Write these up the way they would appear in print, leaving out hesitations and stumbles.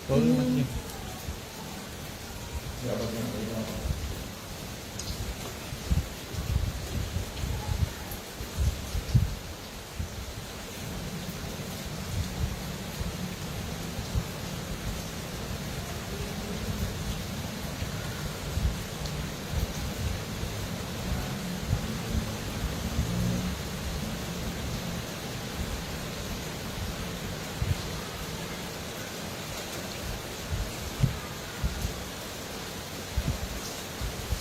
Ini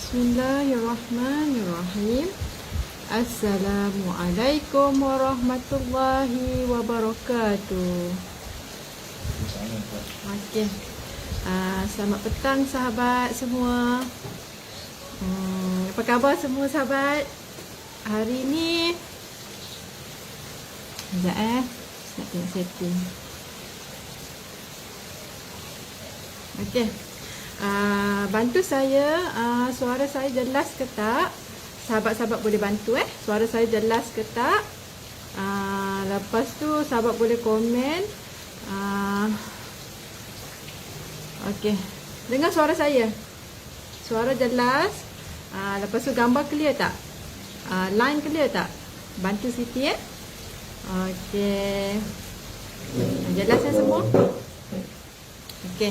Bismillahirrahmanirrahim. Assalamualaikum warahmatullahi wabarakatuh. Okey. Selamat petang sahabat semua. Apa khabar semua sahabat? Hari ni sekejap nak tengok setting. Okey. Bantu saya, suara saya jelas ke tak? Sahabat-sahabat boleh bantu suara saya jelas ke tak? Lepas tu sahabat boleh komen. Okey. Dengar suara saya? Suara jelas. Lepas tu gambar clear tak? Line clear tak? Bantu Siti Okey. Jelas semua? Okey.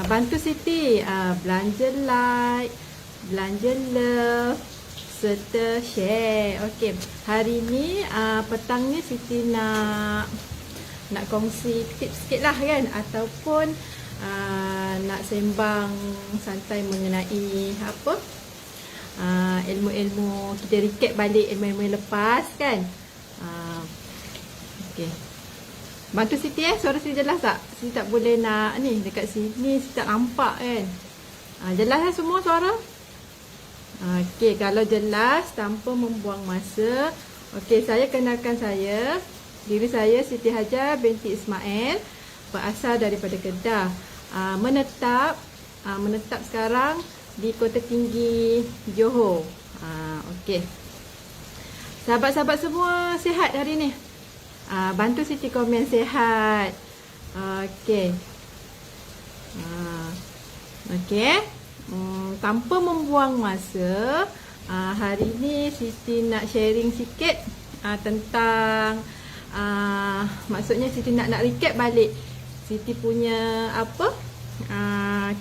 Bantu Siti belanja like, belanja love serta share. Okey, hari ni petang ni Siti nak kongsi tips sikit lah kan, ataupun nak sembang santai mengenai apa, ilmu-ilmu, kita recap balik ilmu-ilmu yang lepas kan. Okey, bantu Siti suara Siti jelas tak? Siti tak boleh nak ni dekat sini, Siti tak nampak kan. Jelas semua suara? Okey, kalau jelas tanpa membuang masa. Okey, saya kenalkan saya. Diri saya Siti Hajar binti Ismail, berasal daripada Kedah. Menetap sekarang di Kota Tinggi, Johor. Okey. Sahabat-sahabat semua sihat hari ni? Bantu Siti komen sihat. Okey. Okey. Tanpa membuang masa, hari ni Siti nak sharing sikit tentang maksudnya Siti nak recap balik Siti punya apa,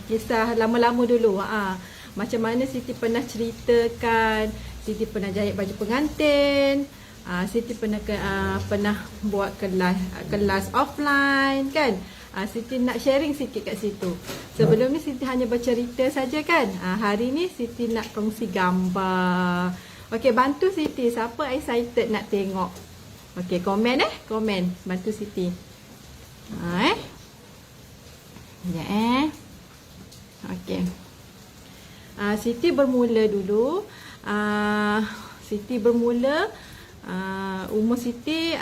kisah lama-lama dulu. Macam mana Siti pernah ceritakan Siti pernah jahit baju pengantin. Siti pernah buat kelas offline kan. Siti nak sharing sikit kat situ. Sebelum ni Siti hanya bercerita saja kan. Hari ni Siti nak kongsi gambar. Okey, bantu Siti. Siapa excited nak tengok? Okey, komen komen. Bantu Siti. Ya Okey. Siti bermula dulu. Siti bermula umur Siti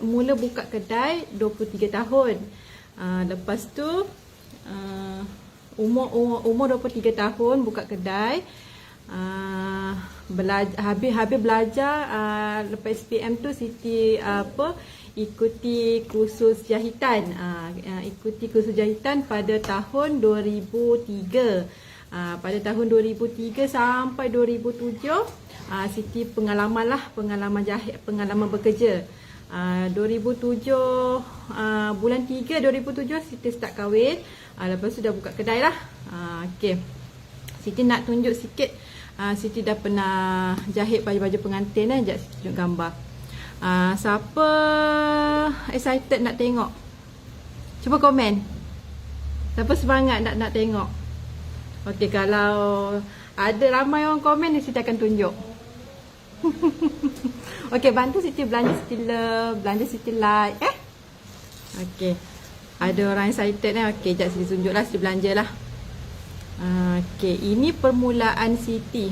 mula buka kedai 23 tahun. Lepas tu umur 23 tahun buka kedai. Habis belajar lepas SPM tu Siti ikuti kursus jahitan. Ikuti kursus jahitan pada tahun 2003. Pada tahun 2003 sampai 2007 Siti pengalaman jahit, pengalaman bekerja. 2007 bulan 3 2007 Siti start kahwin. Lepas tu dah buka kedai lah. Okey. Siti nak tunjuk sikit. Siti dah pernah jahit baju-baju pengantin Sekejap Siti tunjuk gambar. Siapa excited nak tengok? Cuba komen. Siapa semangat nak tengok? Okey, kalau ada ramai orang komen ni Siti akan tunjuk. Okey, bantu Siti belanja Siti love, belanja Siti like Okey. Ada orang excited Okey, jap Siti tunjuklah, Siti belanjalah. Okey, ini permulaan Siti.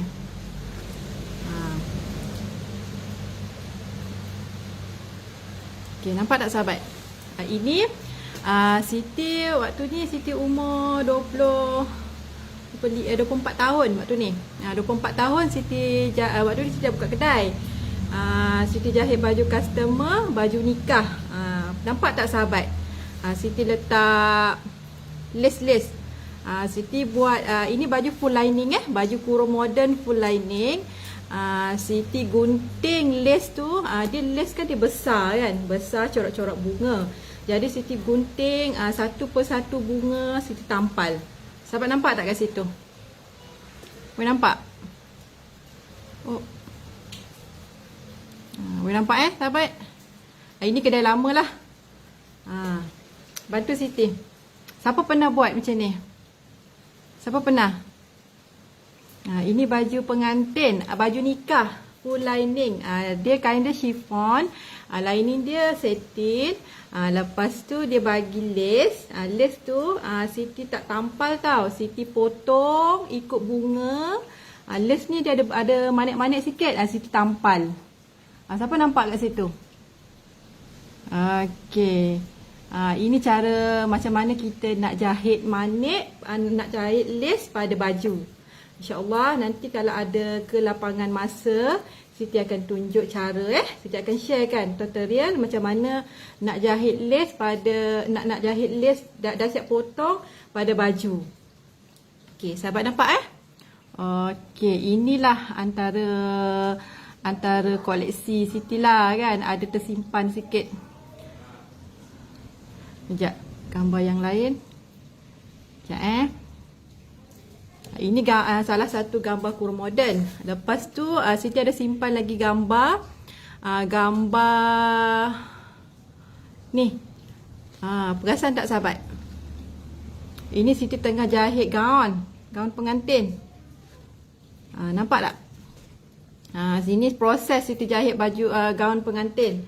Okey, nampak tak sahabat? Ini Siti waktu ni Siti umur 24 tahun waktu ni. 24 tahun Siti waktu ni Siti dah buka kedai. Siti jahit baju customer, baju nikah. Nampak tak sahabat? Siti letak lace. Siti buat ini baju full lining baju kurung moden full lining. Siti gunting lace tu, dia lace kan dia besar kan, besar corak-corak bunga. Jadi Siti gunting satu persatu bunga Siti tampal. Sahabat nampak tak kat situ? Boleh nampak? Oh. Boleh nampak sahabat? Ini kedai lama lah. Bantu Siti. Siapa pernah buat macam ni? Siapa pernah? Ini baju pengantin, baju nikah full lining. Dia kain dia chiffon, lining dia satin. Lepas tu dia bagi lace. Lace tu Siti tak tampal tau. Siti potong ikut bunga. Lace ni dia ada manik-manik sikit. Siti tampal. Siapa nampak kat situ? Okey. Ini cara macam mana kita nak jahit manik, nak jahit lace pada baju. InsyaAllah nanti kalau ada kelapangan masa, Siti akan tunjuk cara Siti akan share kan tutorial macam mana nak jahit lace pada nak jahit lace dah siap potong pada baju. Okey, sahabat nampak Okey, inilah antara koleksi Siti lah kan, ada tersimpan sikit. Sekejap, gambar yang lain. Sekejap Ini salah satu gambar kurung moden. Lepas tu Siti ada simpan lagi gambar. Gambar ni. Perasan tak sahabat? Ini Siti tengah jahit gaun pengantin. Nampak tak? Sini proses Siti jahit baju gaun pengantin.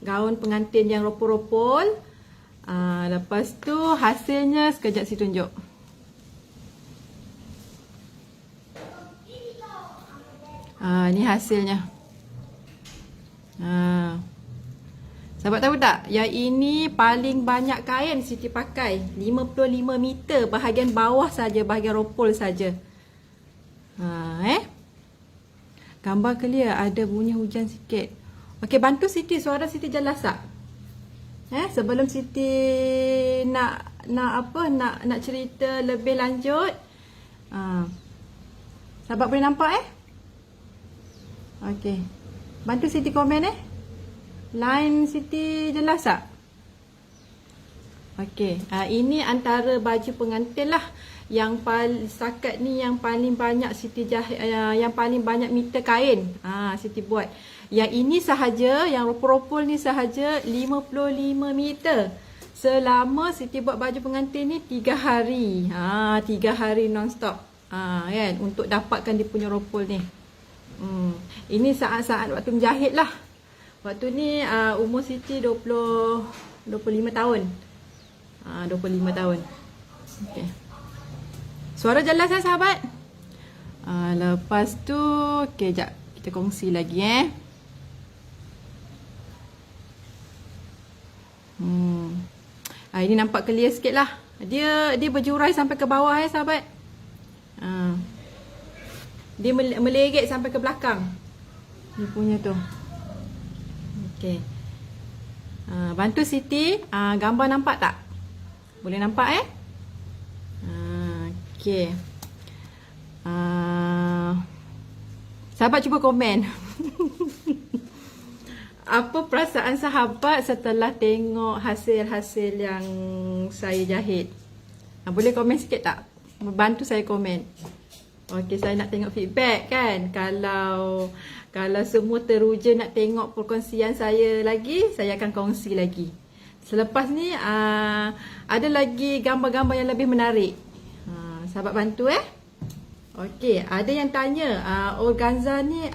Gaun pengantin yang ropol-ropol. Lepas tu hasilnya sekejap Siti tunjuk. Ni hasilnya. Sahabat tahu tak? Yang ini paling banyak kain Siti pakai. 55 meter bahagian bawah saja, bahagian ropol saja. Gambar clear, ada bunyi hujan sikit. Okey, bantu Siti, suara Siti jelas tak? Sebelum Siti nak cerita lebih lanjut. Sahabat boleh nampak Okey. Bantu Siti komen Line Siti jelas tak? Okey. Ini antara baju pengantin lah. Yang setakat ni yang paling banyak Siti jahit, yang paling banyak meter kain Siti buat. Yang ini sahaja, yang ropol-ropol ni sahaja 55 meter. Selama Siti buat baju pengantin ni 3 hari. 3 hari non-stop. Kan, untuk dapatkan dia punya ropol ni. Ini saat-saat waktu menjahit lah. Waktu ni umur Siti 25 tahun. 25 tahun. Okey. Suara jelas sahabat? Lepas tu, okey, jap kita kongsi lagi Ini nampak clear sikit lah. Dia berjurai sampai ke bawah sahabat. Dia meleget sampai ke belakang. Ni punya tu. Okey. Bantu Siti. Gambar nampak tak? Boleh nampak Okey. Sahabat cuba komen. Apa perasaan sahabat setelah tengok hasil-hasil yang saya jahit? Boleh komen sikit tak? Bantu saya komen. Okey, saya nak tengok feedback kan. Kalau semua teruja nak tengok perkongsian saya lagi, saya akan kongsi lagi. Selepas ni ada lagi gambar-gambar yang lebih menarik. Sahabat bantu Okey, ada yang tanya organza ni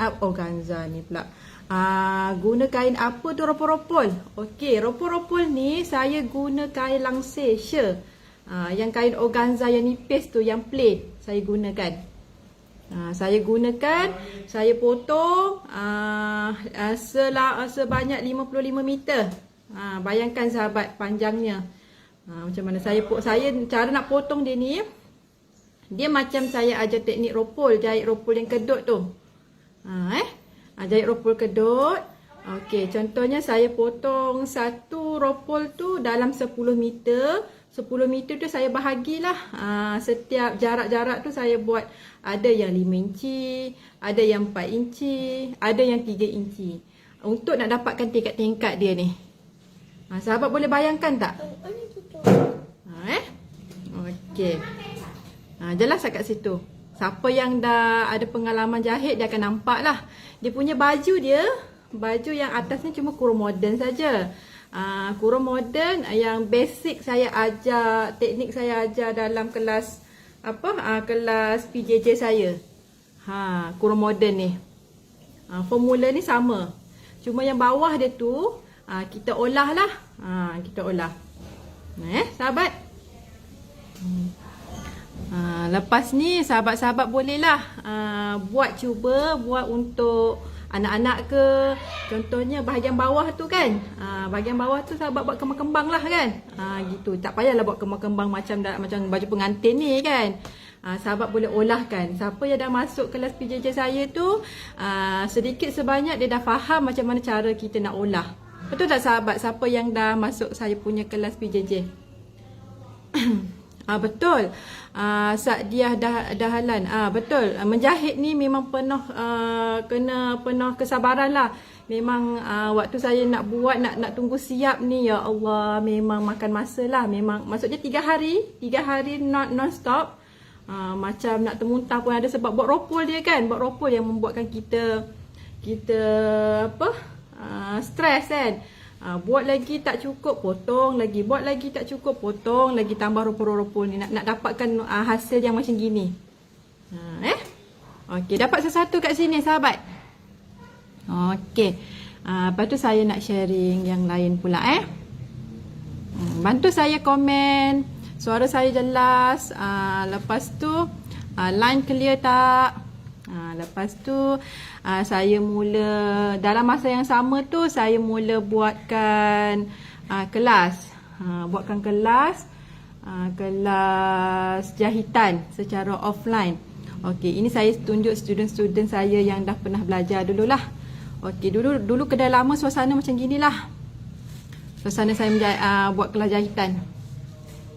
pula. Guna kain apa tu ropol-ropol? Okey, ropol-ropol ni saya guna kain langsir sheer. Yang kain organza yang nipis tu, yang plain saya gunakan. Saya potong sebanyak 55 meter. Bayangkan sahabat panjangnya. Macam mana saya cara nak potong dia ni, dia macam saya ajar teknik ropol, jahit ropol yang kedut tu. Jahit ropol kedut. Okey, contohnya saya potong satu ropol tu dalam 10 meter. 10 meter tu saya bahagilah. Setiap jarak-jarak tu saya buat ada yang 5 inci, ada yang 4 inci, ada yang 3 inci. Untuk nak dapatkan tingkat-tingkat dia ni. Sahabat boleh bayangkan tak? Okey. Jelas kat situ. Siapa yang dah ada pengalaman jahit dia akan nampak lah. Dia punya baju dia, baju yang atas ni cuma kurung moden saja. Kurung moden yang basic saya ajar, teknik saya ajar dalam kelas kelas PJJ saya. Kurung moden ni. Formula ni sama. Cuma yang bawah dia tu kita olah lah. Kita olah. Sahabat. Lepas ni sahabat-sahabat bolehlah cuba buat untuk anak-anak ke. Contohnya bahagian bawah tu kan. Bahagian bawah tu sahabat buat kembang-kembang lah kan. Gitu. Tak payahlah buat kembang-kembang macam baju pengantin ni kan. Sahabat boleh olahkan. Siapa yang dah masuk kelas PJJ saya tu, sedikit sebanyak dia dah faham macam mana cara kita nak olah. Betul tak sahabat? Siapa yang dah masuk saya punya kelas PJJ? Betul. Sa'diah Dahalan. Betul. Menjahit ni memang penuh kena penuh kesabaran lah. Memang waktu saya nak buat, nak tunggu siap ni, ya Allah, memang makan masa lah. Memang maksudnya 3 hari non-stop. Macam nak termuntah pun ada sebab buat ropol dia kan. Buat ropol yang membuatkan kita stres kan. Buat lagi tak cukup, potong lagi. Buat lagi tak cukup, potong lagi. Tambah ropol-ropol ni. Nak dapatkan hasil yang macam gini. Okey, dapat sesuatu kat sini sahabat. Okey. Lepas tu saya nak sharing yang lain pula bantu saya komen. Suara saya jelas. Lepas tu line clear tak? Lepas tu saya mula dalam masa yang sama tu saya mula buatkan kelas. Buatkan kelas jahitan secara offline. Okey, ini saya tunjuk student-student saya yang dah pernah belajar dululah. Okey, dulu kedai lama suasana macam ginilah. Suasana saya buat kelas jahitan.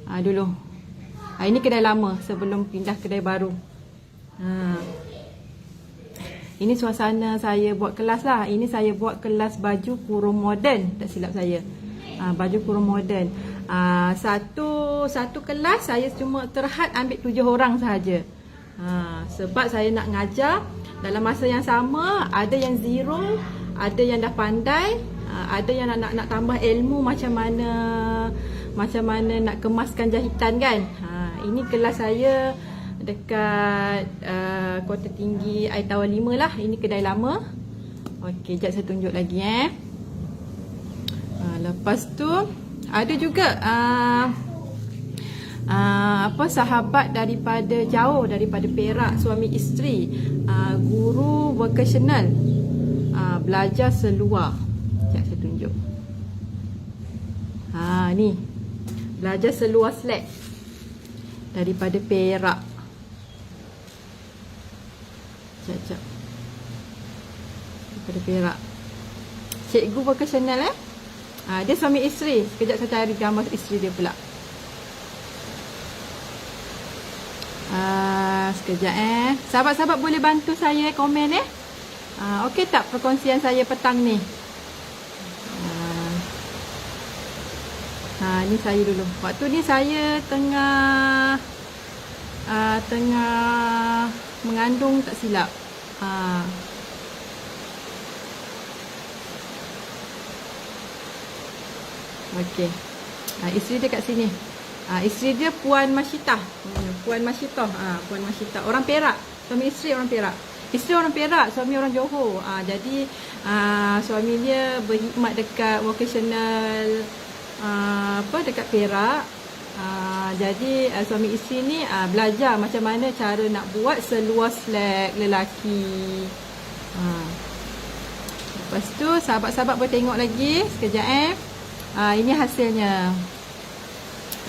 Dulu. Ini kedai lama sebelum pindah kedai baru. Ini suasana saya buat kelas lah. Ini saya buat kelas baju kurung moden, tak silap saya. Baju kurung moden. Satu kelas saya cuma terhad ambil 7 orang sahaja. Sebab saya nak ngajar dalam masa yang sama. Ada yang zero, ada yang dah pandai, ada yang nak tambah ilmu macam mana nak kemaskan jahitan kan. Ini kelas saya dekat Kota Tinggi Air Tawar 5 lah. Ini kedai lama. Okey, jap saya tunjuk lagi lepas tu ada juga sahabat daripada jauh, daripada Perak, suami isteri, guru vocational, belajar seluar. Jap saya tunjuk. Ni belajar seluar slack daripada Perak. Jap. Daripada Perak. Cikgu vocational dia suami isteri. Sekejap saya cari gambar isteri dia pula. Sekejap sahabat-sahabat boleh bantu saya komen okey tak perkongsian saya petang ni? Ni saya dulu. Waktu ni saya tengah mengandung tak silap. Okey. Isteri dia kat sini. Isteri dia Puan Masyitah. Puan Masyitah. Puan Masyitah. Orang Perak. Suami isteri orang Perak. Isteri orang Perak, suami orang Johor. Jadi suami dia berkhidmat dekat vocational dekat Perak. Jadi suami isteri ni belajar macam mana cara nak buat seluar slack lelaki. Lepas tu sahabat-sahabat boleh tengok lagi sekejap ini hasilnya.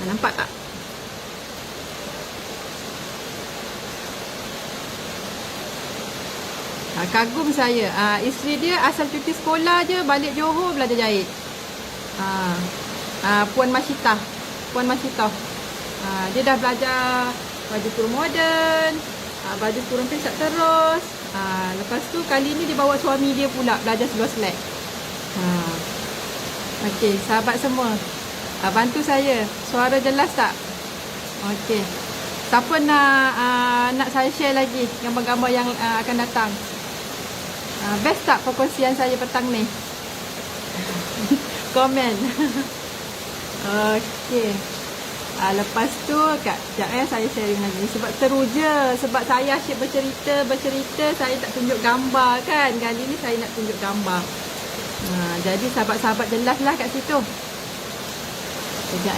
Nampak tak? Kagum saya. Isteri dia asal cuti sekolah je balik Johor belajar jahit. Puan Masita. Dia dah belajar baju kurung moden, baju kurung pesak terus. Lepas tu kali ni dia bawa suami dia pula belajar seluar selek. Okey, sahabat semua. Bantu saya. Suara jelas tak? Okey. Siapa nak saya share lagi gambar-gambar yang akan datang? Best tak perkongsian saya petang ni? Komen. Okey. Lepas tu sekejap saya sharing lagi. Sebab teruja. Sebab saya asyik bercerita. Saya tak tunjuk gambar kan. Kali ni saya nak tunjuk gambar. Jadi sahabat-sahabat jelas lah kat situ. Sekejap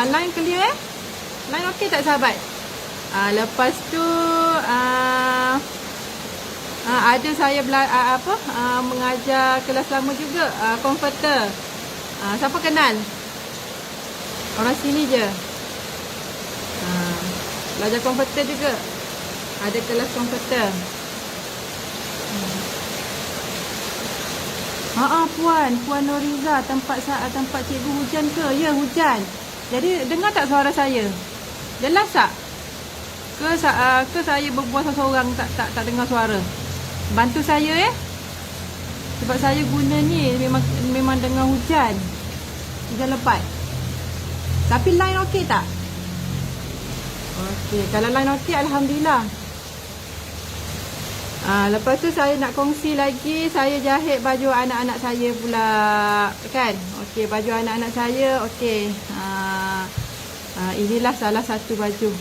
line clear Line okey tak sahabat? Lepas tu ada saya mengajar kelas lama juga, converter. Siapa kenal? Orang sini je. Belajar converter juga. Ada kelas converter. Puan Noriza, tempat cikgu hujan ke? Ya, hujan. Jadi dengar tak suara saya? Jelas tak? Ke saya berbual seorang tak dengar suara? Bantu saya sebab saya guna ni memang dengar hujan. Hujan lebat. Tapi line okey tak? Okey, kalau line okey alhamdulillah. Lepas tu saya nak kongsi lagi, saya jahit baju anak-anak saya pula kan. Okey, baju anak-anak saya okey. Inilah salah satu baju.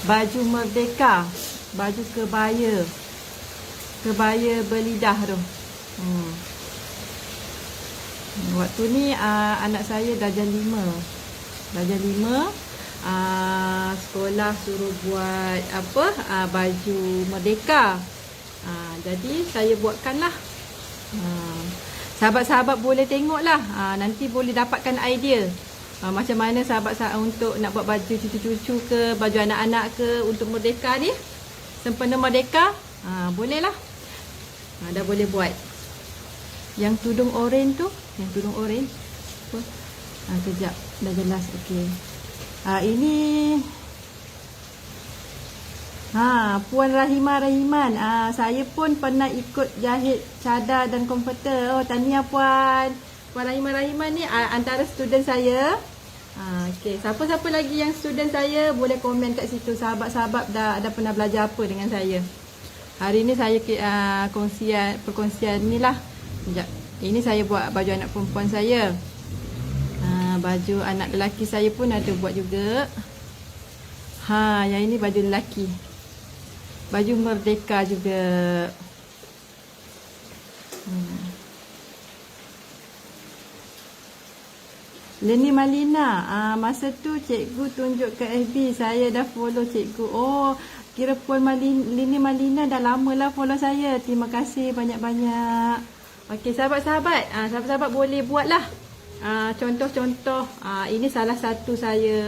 Baju merdeka, baju kebaya berlidah tu. Waktu ni anak saya darjah 5. Sekolah suruh buat baju merdeka. Jadi saya buatkanlah. Sahabat-sahabat boleh tengoklah. Nanti boleh dapatkan idea. Macam mana sahabat untuk nak buat baju cucu-cucu ke, baju anak-anak ke untuk merdeka ni. Sempena merdeka, bolehlah. Dah boleh buat. Yang tudung oren tu, kejap, dah jelas. Okey. Ini Puan Rahiman. Saya pun pernah ikut jahit cadar dan komputer. Tahniah Puan Rahiman ni antara student saya. Okey, siapa-siapa lagi yang student saya boleh komen kat situ. Sahabat-sahabat dah pernah belajar apa dengan saya. Hari ni saya perkongsian ni lah. Sekejap. Ini saya buat baju anak perempuan saya. Baju anak lelaki saya pun ada buat juga. Yang ini baju lelaki. Baju merdeka juga. Leni Malina, masa tu cikgu tunjuk ke FB, saya dah follow cikgu. Kira Puan Leni Malina dah lama lah follow saya. Terima kasih banyak-banyak. Okey, sahabat-sahabat boleh buatlah contoh-contoh. Ini salah satu saya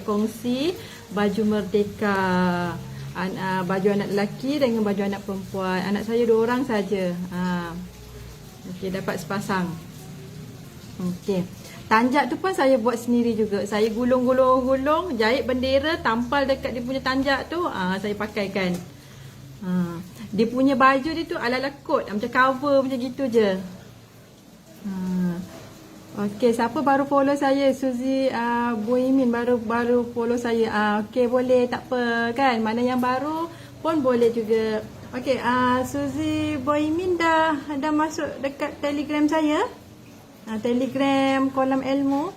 kongsi baju merdeka. Baju anak lelaki dengan baju anak perempuan. Anak saya 2 orang saja. Okey, dapat sepasang. Okey. Tanjak tu pun saya buat sendiri juga. Saya gulung-gulung, jahit bendera, tampal dekat dia punya tanjak tu. Saya pakaikan. Dia punya baju dia tu ala-ala kot, macam cover macam gitu je. Okey, siapa baru follow saya? Suzy Boimin baru follow saya. Okey, boleh, tak apa kan. Mana yang baru pun boleh juga. Okey, Suzy Boimin dah masuk dekat Telegram saya. Telegram Kolam Ilmu.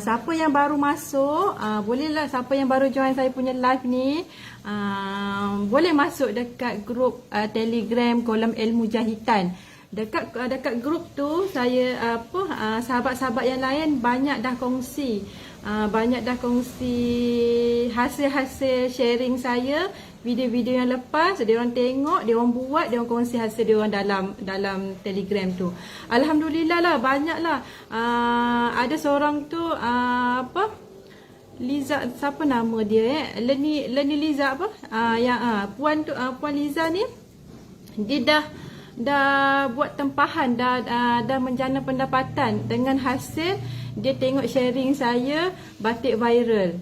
Siapa yang baru masuk, bolehlah, siapa yang baru join saya punya live ni, boleh masuk dekat grup Telegram Kolam Ilmu Jahitan. Dekat grup tu saya sahabat-sahabat yang lain banyak dah kongsi banyak dah kongsi hasil-hasil sharing saya, video-video yang lepas, dia orang tengok, dia orang buat, dia orang kongsi hasil dia orang dalam Telegram tu. Alhamdulillah lah, banyak lah. Ada seorang tu Liza, siapa nama dia Leni Liza apa? Puan tu, Puan Liza ni dia dah buat tempahan, dah menjana pendapatan dengan hasil dia tengok sharing saya batik viral.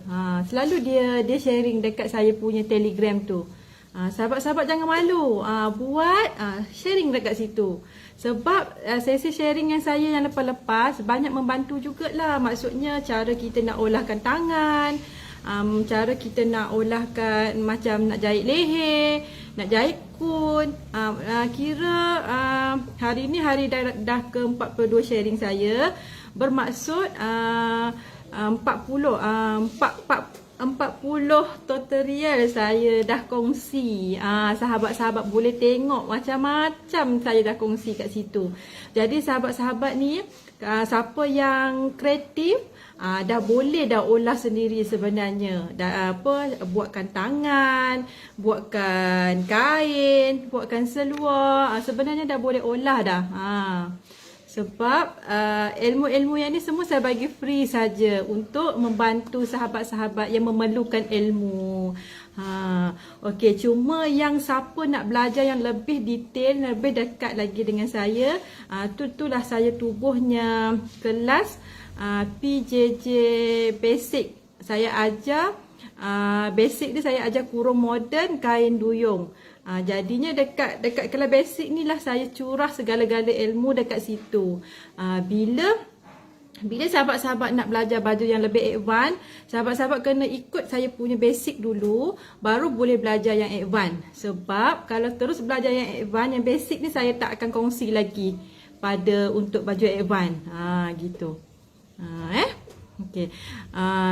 Selalu dia sharing dekat saya punya Telegram tu. Sahabat-sahabat jangan malu, buat sharing dekat situ. Sebab sesi sharing yang saya yang lepas-lepas banyak membantu jugalah. Maksudnya cara kita nak olahkan tangan, cara kita nak olahkan macam nak jahit leher, nak jahit kun. Kira hari ni hari dah ke-42 sharing saya. Bermaksud 40 tutorial saya dah kongsi. Sahabat-sahabat boleh tengok macam-macam saya dah kongsi kat situ. Jadi sahabat-sahabat ni, siapa yang kreatif, dah boleh dah olah sendiri sebenarnya. Buatkan tangan, buatkan kain, buatkan seluar. Sebenarnya dah boleh olah dah. Sebab ilmu-ilmu yang ni semua saya bagi free saja untuk membantu sahabat-sahabat yang memerlukan ilmu. Okey, cuma yang siapa nak belajar yang lebih detail, lebih dekat lagi dengan saya, itulah saya tubuhnya kelas PJJ Basic. Saya ajar basic ni, saya ajar kurung moden, kain duyung. Jadinya dekat kelas basic ni lah saya curah segala-gala ilmu dekat situ. Bila sahabat-sahabat nak belajar baju yang lebih advance, sahabat-sahabat kena ikut saya punya basic dulu, baru boleh belajar yang advance. Sebab kalau terus belajar yang advance, yang basic ni saya tak akan kongsi lagi untuk baju advance. Gitu. Okey.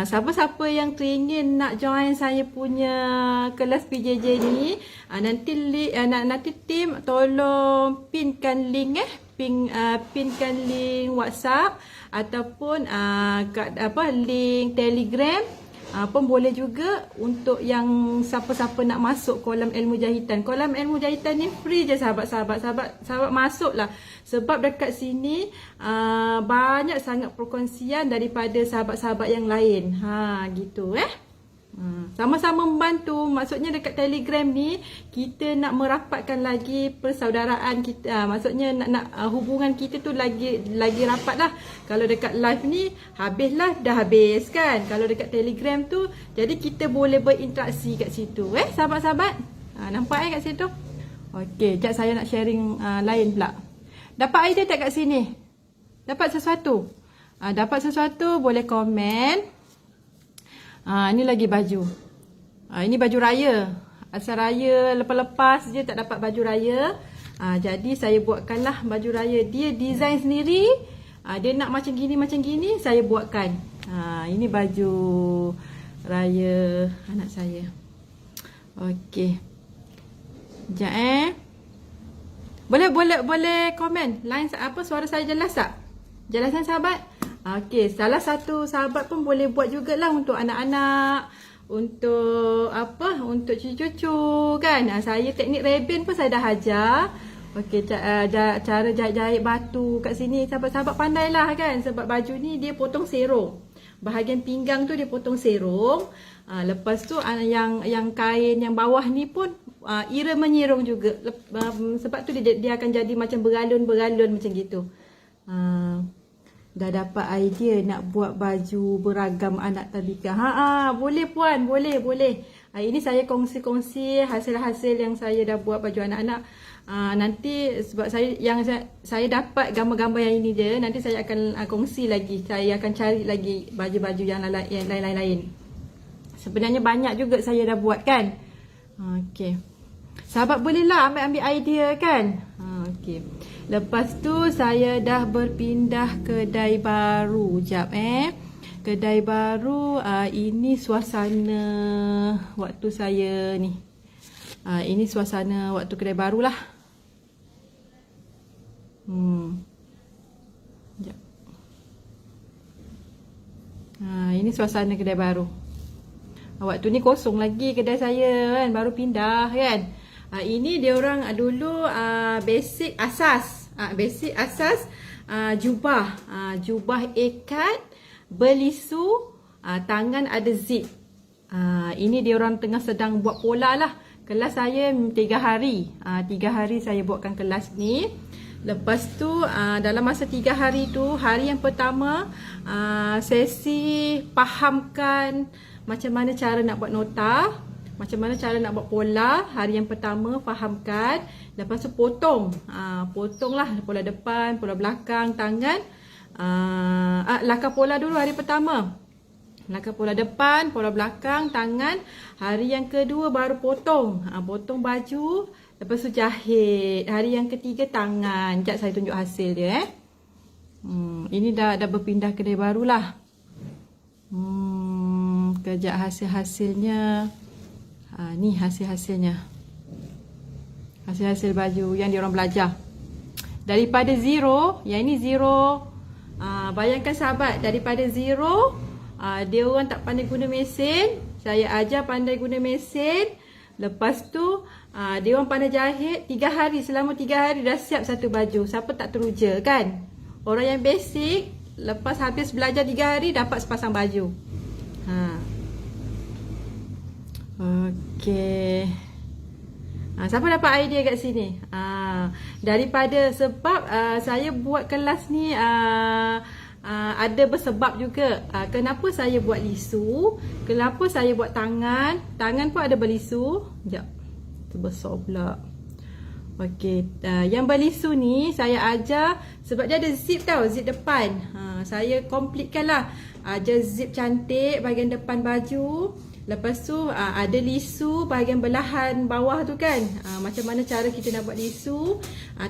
Siapa-siapa yang teringin nak join saya punya kelas PJJ ni, nanti tim tolong pinkan link pinkan link WhatsApp ataupun link Telegram. Pun boleh juga untuk yang siapa-siapa nak masuk kolam ilmu jahitan. Kolam ilmu jahitan ni free je sahabat-sahabat. Sahabat masuklah. Sebab dekat sini banyak sangat perkongsian daripada sahabat-sahabat yang lain. Gitu sama-sama membantu. Maksudnya dekat Telegram ni kita nak merapatkan lagi persaudaraan kita. Maksudnya nak hubungan kita tu lagi rapat lah. Kalau dekat live ni habislah, dah habis kan. Kalau dekat Telegram tu, jadi kita boleh berinteraksi kat situ. Sahabat-sahabat, nampak kat situ. Okey, sekejap saya nak sharing lain pula. Dapat idea tak kat sini? Dapat sesuatu? Dapat sesuatu boleh komen. Ini lagi baju. Ini baju raya. Asal raya lepas-lepas je tak dapat baju raya. Jadi saya buatkanlah baju raya. Dia design sendiri. Dia nak macam gini, saya buatkan. Ini baju raya anak saya. Okey. Sekejap Boleh komen. Line suara saya jelas tak? Jelas kan sahabat? Okey, salah satu sahabat pun boleh buat jugalah untuk anak-anak, untuk untuk cucu-cucu kan. Saya teknik rebin pun saya dah ajar. Okey, cara jahit batu kat sini sahabat-sahabat pandailah kan. Sebab baju ni dia potong serong. Bahagian pinggang tu dia potong serong. Lepas tu yang kain yang bawah ni pun ira menyirong juga. Sebab tu dia akan jadi macam bergalun-bergalun macam gitu. Dah dapat idea nak buat baju beragam anak tadika. Boleh puan, boleh. Ini saya kongsi hasil-hasil yang saya dah buat baju anak-anak. Nanti sebab saya dapat gambar-gambar yang ini je, nanti saya akan kongsi lagi. Saya akan cari lagi baju-baju yang lain-lain. Sebenarnya banyak juga saya dah buat kan. Okey. Sahabat bolehlah ambil idea kan. Okey. Lepas tu saya dah berpindah kedai baru. Jap Kedai baru, ini suasana waktu saya ni. Ini suasana waktu kedai baru lah. Sekejap. Ini suasana kedai baru. Waktu ni kosong lagi kedai saya kan, baru pindah kan. Ini dia orang dulu basic asas. Basic asas jubah. Jubah ikat berlisu, tangan ada zip. Ini dia orang tengah sedang buat pola lah. Kelas saya 3 hari. 3 hari saya buatkan kelas ni. Lepas tu dalam masa 3 hari tu, hari yang pertama sesi fahamkan macam mana cara nak buat nota, macam mana cara nak buat pola. Hari yang pertama fahamkan. Lepas tu potong. Potonglah pola depan, pola belakang, tangan. Lakar pola dulu hari pertama. Lakar pola depan, pola belakang, tangan. Hari yang kedua baru potong. Potong baju. Lepas tu jahit. Hari yang ketiga tangan. Sekejap saya tunjuk hasil dia Ini dah berpindah kedai barulah. Kejap hasil-hasilnya. Ni hasil-hasilnya. Hasil-hasil baju yang diorang belajar. Daripada zero, yang ini zero. Bayangkan sahabat, daripada zero, dia orang tak pandai guna mesin. Saya ajar pandai guna mesin. Lepas tu dia orang pandai jahit 3 hari. Selama 3 hari dah siap satu baju. Siapa tak teruja kan? Orang yang basic, lepas habis belajar 3 hari dapat sepasang baju. Okey. Siapa dapat idea kat sini? Daripada sebab saya buat kelas ni ada bersebab juga. Kenapa saya buat lisu? Kenapa saya buat tangan? Tangan pun ada berlisu. Sekejap. Terbesar pula. Okey. Yang berlisu ni saya ajar sebab dia ada zip tau. Zip depan. Saya completekan lah. Ajar zip cantik bahagian depan baju. Lepas tu ada lisu bahagian belahan bawah tu kan. Macam mana cara kita nak buat lisu.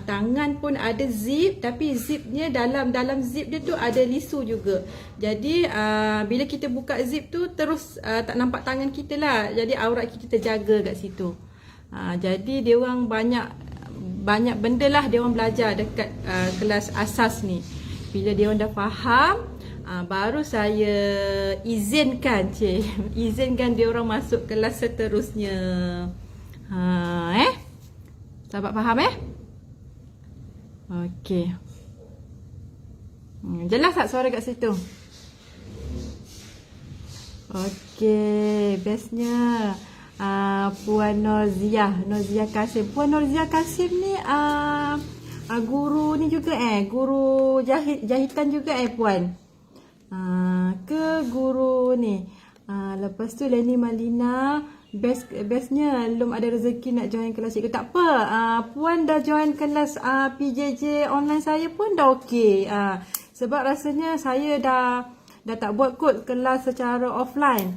Tangan pun ada zip, tapi zipnya dalam zip dia tu ada lisu juga. Jadi bila kita buka zip tu terus tak nampak tangan kita lah. Jadi aurat kita terjaga kat situ. Jadi dia orang banyak benda lah dia orang belajar dekat kelas asas ni. Bila dia orang dah faham, baru saya izinkan izinkan dia orang masuk kelas seterusnya. Sahabat faham Okey. Jelas tak suara kat situ? Okey, bestnya Puan Norziah Kasim. Puan Norziah Kasim ni guru ni juga guru jahitan juga puan. Ke guru ni. Lepas tu Leni Malina, bestnya belum ada rezeki nak join kelas cikgu. Tak apa, puan dah join kelas PJJ online saya pun dah okey. Sebab rasanya saya dah tak buat kot kelas secara offline.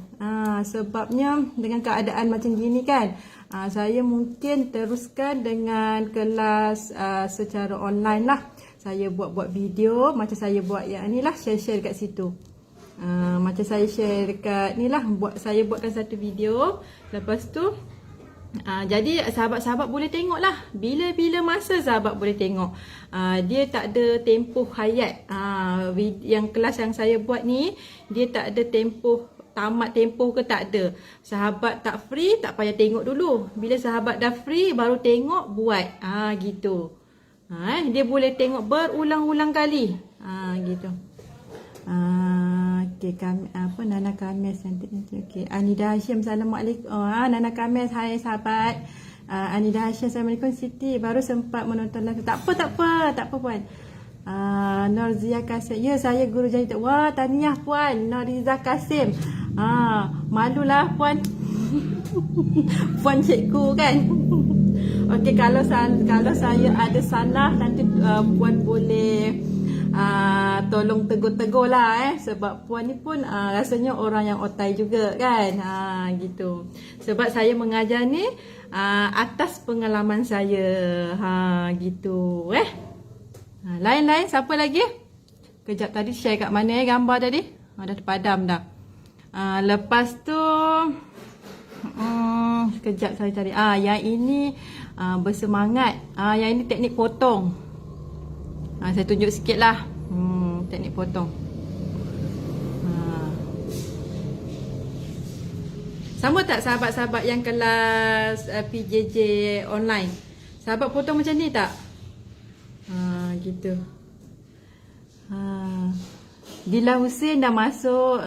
Sebabnya dengan keadaan macam gini kan, saya mungkin teruskan dengan kelas secara online lah. Saya buat video macam saya buat yang ni lah, share kat situ. Macam saya share dekat ni lah, saya buatkan satu video. Lepas tu jadi sahabat-sahabat boleh tengok lah. Bila masa sahabat boleh tengok. Dia tak ada tempoh hayat. Yang kelas yang saya buat ni, dia tak ada tempoh, tamat tempoh ke tak ada. Sahabat tak free, tak payah tengok dulu. Bila sahabat dah free, baru tengok, buat. Gitu. Dia boleh tengok berulang-ulang kali. Gitu. Okey, Nana Kamis nanti. Okey, Anida Hashim, Assalamualaikum. Nana Kamis, hai sahabat. Anida Hashim, Assalamualaikum Siti. Baru sempat menonton live. Tak apa puan. Norzia Kasim. Ya, saya guru jahit. Wah, tahniah puan Norzia Kasim. Malulah puan. Puan cikgu kan. Okey, kalau saya ada salah nanti puan boleh tolong tegur-tegur lah sebab puan ni pun rasanya orang yang otai juga kan. Gitu. Sebab saya mengajar ni atas pengalaman saya. Gitu. Lain-lain siapa lagi? Kejap tadi share kat mana gambar tadi? Dah terpadam dah. Lepas tu kejap saya cari. Yang ini bersemangat. Yang ini teknik potong. Saya tunjuk sikit lah. Teknik potong. Sama tak sahabat-sahabat yang kelas PJJ online? Sahabat potong macam ni tak? Gitu. Dila Husin dah masuk.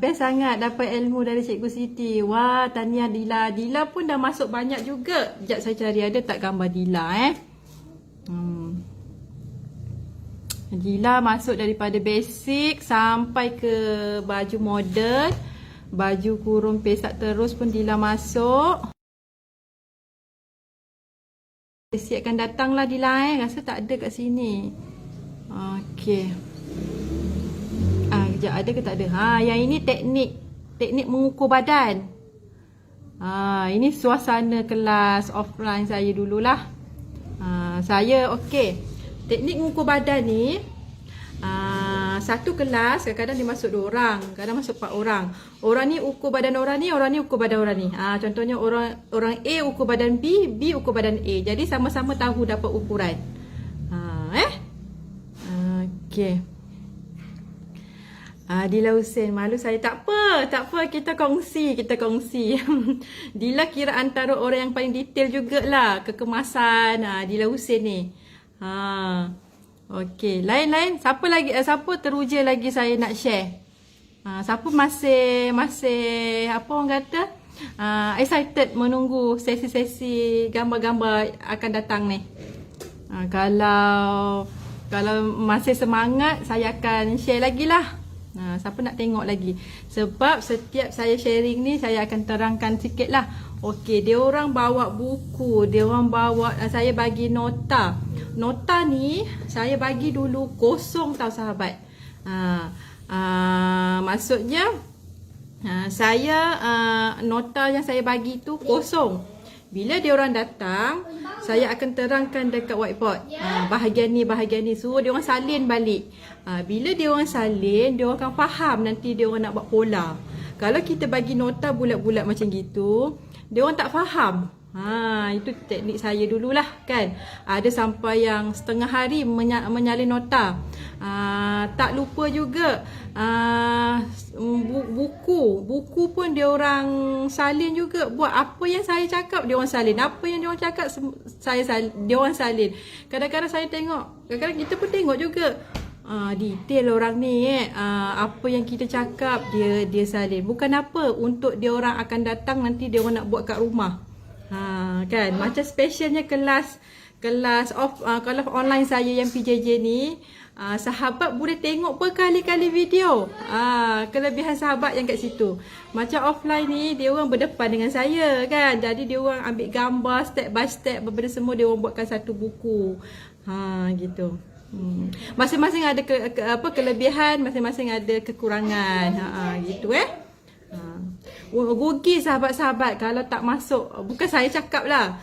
Best sangat dapat ilmu dari Cikgu Siti. Wah, tahniah Dila. Dila pun dah masuk banyak juga. Sekejap saya cari, ada tak gambar Dila Dila masuk daripada basic sampai ke baju modern, baju kurung pesak terus pun Dila masuk. Basic akan datang lah Dila rasa tak ada kat sini. Okey. Sekejap, ada ke tak ada? Yang ini teknik mengukur badan. Ini suasana kelas offline saya dululah. Saya okey. Teknik mengukur badan ni, satu kelas kadang-kadang dia masuk 2 orang, kadang masuk 4 orang. Orang ni ukur badan orang ni ukur badan orang ni. Contohnya orang A ukur badan B, B ukur badan A. Jadi sama-sama tahu dapat ukuran. Okey. Dila Husin, malu saya. Tak apa, kita kongsi. Dila kira antara orang yang paling detail jugalah kekemasan Dila Husin ni. Okey, lain-lain siapa teruja lagi saya nak share? Siapa masih apa orang kata? Excited menunggu sesi-sesi gambar-gambar akan datang ni. Kalau masih semangat, saya akan share lagi lah. Siapa nak tengok lagi? Sebab setiap saya sharing ni, saya akan terangkan sikit lah. Okey, dia orang bawa buku, dia orang bawa, saya bagi nota. Nota ni saya bagi dulu kosong tau sahabat. Maksudnya saya nota yang saya bagi tu kosong. Bila dia orang datang, saya akan terangkan dekat whiteboard. Bahagian ni suruh dia orang salin balik. Bila dia orang salin, dia orang akan faham nanti dia orang nak buat pola. Kalau kita bagi nota bulat-bulat macam gitu, dia orang tak faham. Itu teknik saya dululah kan. Ada sampai yang setengah hari menyalin nota. Tak lupa juga buku pun dia orang salin juga. Buat apa yang saya cakap dia orang salin, apa yang dia orang cakap dia orang salin. Kadang-kadang saya tengok, kadang-kadang kita pun tengok juga. Detail orang ni apa yang kita cakap dia salin. Bukan apa, untuk dia orang akan datang nanti dia orang nak buat kat rumah. Kan macam specialnya kelas kalau online saya yang PJJ ni, sahabat boleh tengok berkali-kali video. Kelebihan sahabat yang kat situ. Macam offline ni dia orang berdepan dengan saya kan. Jadi dia orang ambil gambar step by step, benda semua dia orang buatkan satu buku. Gitu. Masing-masing ada kelebihan, masing-masing ada kekurangan. Gitu rugi sahabat-sahabat kalau tak masuk. Bukan saya cakap lah.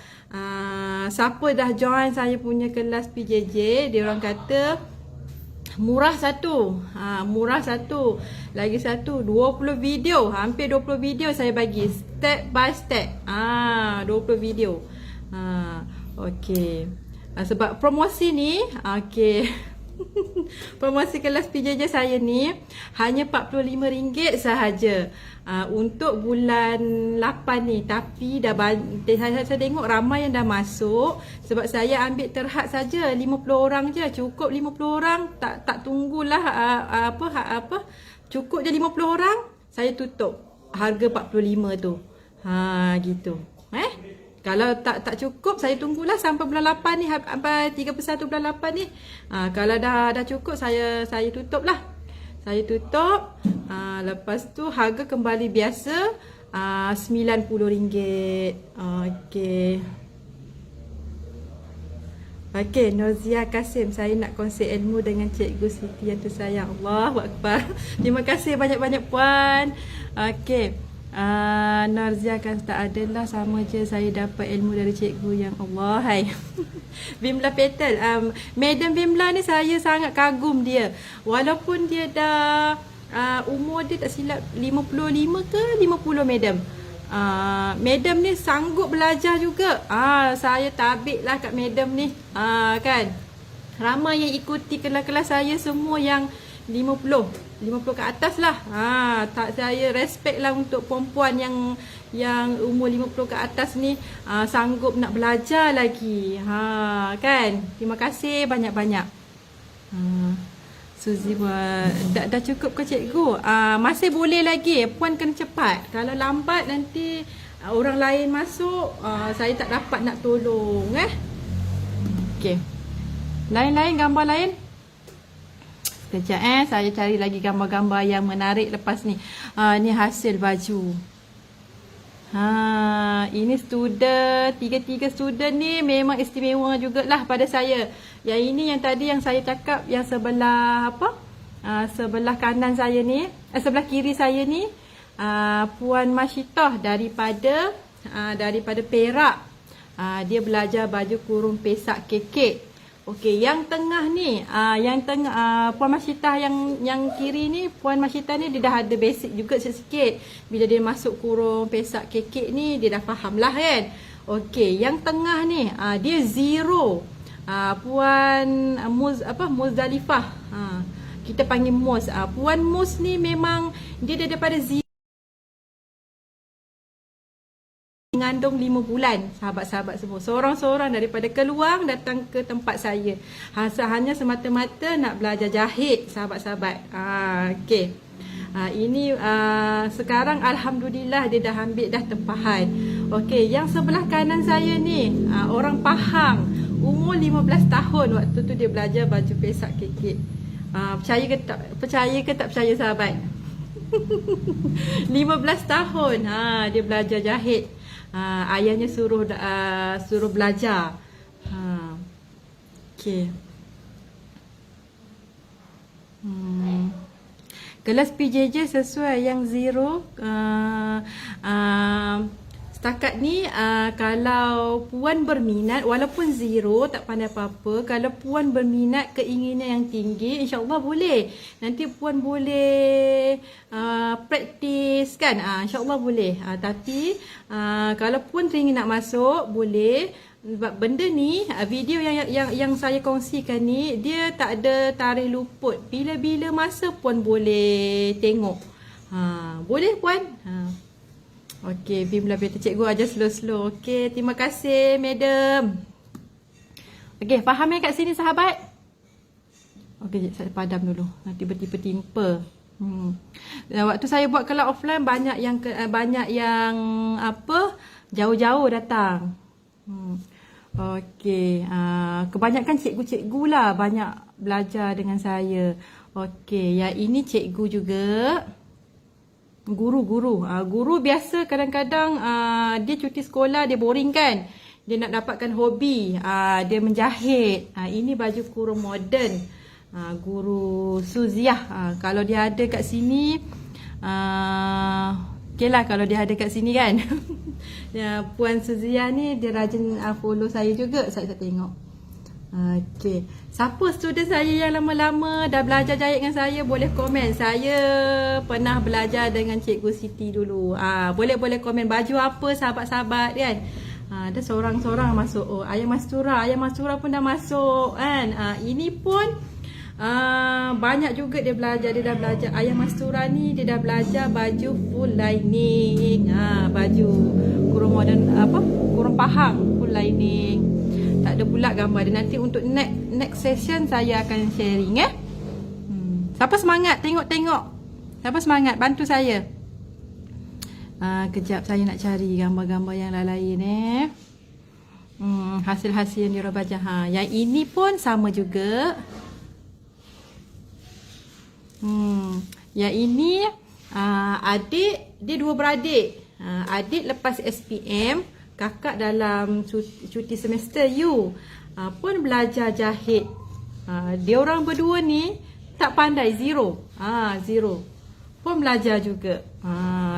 Siapa dah join saya punya kelas PJJ, dia orang kata murah satu. Murah satu. Lagi satu 20 video. Hampir 20 video saya bagi step by step. 20 video. Okey. Sebab promosi ni, okey. Promosi kelas PJJ saya ni hanya RM45 sahaja untuk bulan 8 ni. Tapi saya tengok ramai yang dah masuk. Sebab saya ambil terhad saja 50 orang je. Cukup 50 orang. Tak tunggulah cukup je 50 orang, saya tutup harga 45 tu. Gitu. Kalau tak cukup, saya tunggulah sampai bulan 8 ni, sampai 31 bulan 8 ni. Kalau dah cukup, saya tutup lah. Saya tutup. Lepas tu harga kembali biasa RM90. Okey, Nozia Kasim, saya nak kongsi ilmu dengan Cikgu Siti yang tersayang. Allahu Akbar. Terima kasih banyak-banyak puan. Okey. Narzia kata adalah sama je, saya dapat ilmu dari cikgu yang Allah. Bimla Petal, Madam Bimla ni saya sangat kagum dia. Walaupun dia dah umur dia tak silap 55 ke 50 Madam. Madam ni sanggup belajar juga. Saya tabik lah kat Madam ni. Kan ramai yang ikuti kelas-kelas saya semua yang 50 50 ke atas lah. Tak, saya respect lah untuk perempuan yang umur 50 ke atas ni sanggup nak belajar lagi. Kan? Terima kasih banyak-banyak. Suzy dah cukup ke cikgu? Masih boleh lagi. Puan kena cepat. Kalau lambat nanti orang lain masuk, saya tak dapat nak tolong. Okey. Lain-lain, gambar lain. Sekejap saya cari lagi gambar-gambar yang menarik lepas ni. Ni hasil baju. Ini student, tiga student ni memang istimewa jugalah pada saya. Yang ini yang tadi yang saya cakap, yang sebelah sebelah kanan saya ni, sebelah kiri saya ni, Puan Masyitah daripada Perak. Dia belajar baju kurung pesak kekek. Okey, yang tengah ni, Puan Masyitah yang kiri ni, Puan Masyitah ni dia dah ada basic juga sikit. Bila dia masuk kurung pesak kekek ni, dia dah faham lah kan. Okey, yang tengah ni, dia zero. Puan Muzdalifah. Kita panggil Mus. Puan Mus ni memang dia daripada zero. Mengandung 5 bulan, sahabat-sahabat semua. Seorang-seorang daripada keluar datang ke tempat saya. Hanya semata-mata nak belajar jahit, sahabat-sahabat. Okey. Ini sekarang alhamdulillah dia dah ambil dah tempahan. Okey, yang sebelah kanan saya ni, orang Pahang, umur 15 tahun waktu tu dia belajar baju pesak kekek. Percaya ke tak percaya sahabat? 15 tahun dia belajar jahit. Ayahnya suruh belajar. Okey. Kelas PJJ sesuai yang zero. Setakat ni kalau puan berminat, walaupun zero tak pandai apa-apa, kalau puan berminat keinginan yang tinggi, insya-Allah boleh. Nanti puan boleh praktis kan, insya-Allah boleh. Tapi kalau puan teringin nak masuk, boleh. Sebab benda ni, video yang saya kongsikan ni, dia tak ada tarikh luput. Bila-bila masa puan boleh tengok. Boleh puan? Okey, bimbel beta cikgu ajar slow-slow. Okey, terima kasih madam. Okey, faham kat sini sahabat? Okey, saya padam dulu. Nanti tiba-tiba timpa. Waktu saya buat kelas offline banyak yang jauh-jauh datang. Okey, kebanyakan cikgu-cikgu lah banyak belajar dengan saya. Okey, yang ini cikgu juga. Guru biasa kadang-kadang dia cuti sekolah, dia boring kan, dia nak dapatkan hobi, dia menjahit. Ini baju kurung moden, guru Suziah. Kalau dia ada kat sini, okey lah kalau dia ada kat sini kan. Puan Suziah ni dia rajin follow saya juga, saya tengok. Okey, siapa student saya yang lama-lama dah belajar jahit dengan saya, boleh komen. Saya pernah belajar dengan Cikgu Siti dulu. Boleh komen baju apa sahabat-sahabat kan. Ada seorang-seorang masuk. Ayah Mastura pun dah masuk kan. Ini pun banyak juga dia belajar. Dia dah belajar. Ayah Mastura ni dia dah belajar baju full lining. Baju kurung modern kurung Pahang full lining. Tak ada pula gambar dia. Nanti untuk next session saya akan sharing Siapa semangat tengok-tengok? Siapa semangat bantu saya? Kejap saya nak cari gambar-gambar yang lain hasil-hasil yang diorang baca. Yang ini pun sama juga. Yang ini adik, dia dua beradik. Adik lepas SPM, kakak dalam cuti semester U pun belajar jahit. Dia orang berdua ni tak pandai, zero pun belajar juga.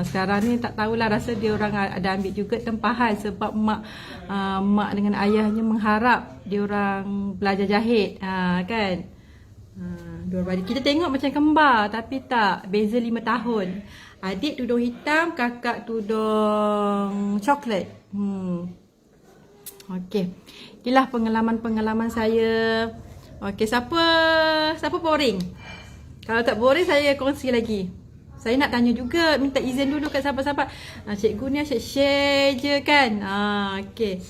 Sekarang ni tak tahulah, rasa dia orang ada ambil juga tempahan sebab mak dengan ayahnya mengharap dia orang belajar jahit kan. Dua beradik kita tengok macam kembar, tapi tak, beza 5 tahun. Adik tudung hitam, kakak tudung coklat. Okey. Inilah pengalaman-pengalaman saya. Okey, siapa boring? Kalau tak boleh saya kongsi lagi. Saya nak tanya juga, minta izin dulu kat sahabat-sahabat. Cikgu ni asyik share je kan. Okey.